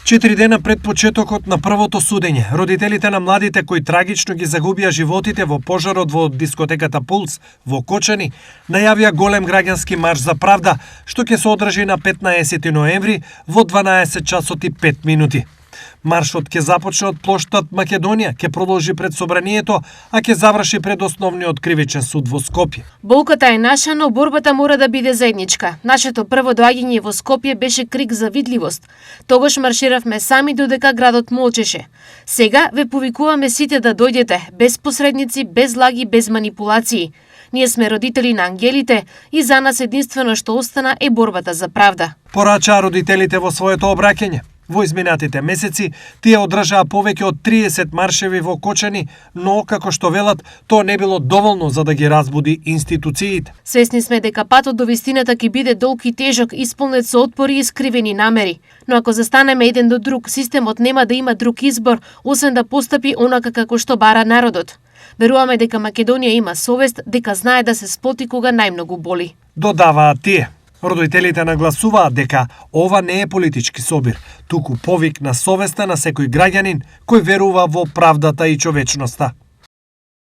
4 дена пред почетокот на првото судење, родителите на младите кои трагично ги загубија животите во пожарот во дискотеката Пулс во Кочани, најавија голем граѓански марш за правда, што ќе се одржи на 15 ноември во 12 часот и 5 минути. Маршот ќе започне од плоштад Македонија, ќе продолжи пред собранието, а ќе заврши пред основниот кривичен суд во Скопје. Болката е наша, но борбата мора да биде заедничка. Нашето прво доаѓање во Скопје беше крик за видливост. Тогаш марширавме сами додека градот молчеше. Сега ве повикуваме сите да дојдете, без посредници, без лаги, без манипулации. Ние сме родители на ангелите и за нас единствено што остана е борбата за правда. Порачаа родителите во своето обраќање. Во изминатите месеци тие одржаа повеќе од 30 маршеви во Кочани, но како што велат, тоа не било доволно за да ги разбуди институциите. Свесни сме дека патот до вистината ќе биде долг и тежок, исполнет со отпори и искривени намери. Но ако застанеме еден до друг, системот нема да има друг избор, освен да постапи онака како што бара народот. Веруваме дека Македонија има совест, дека знае да се сплоти кога најмногу боли. Додаваат тие. Родителите нагласуваат дека ова не е политички собир, туку повик на совеста на секој граѓанин кој верува во правдата и човечноста.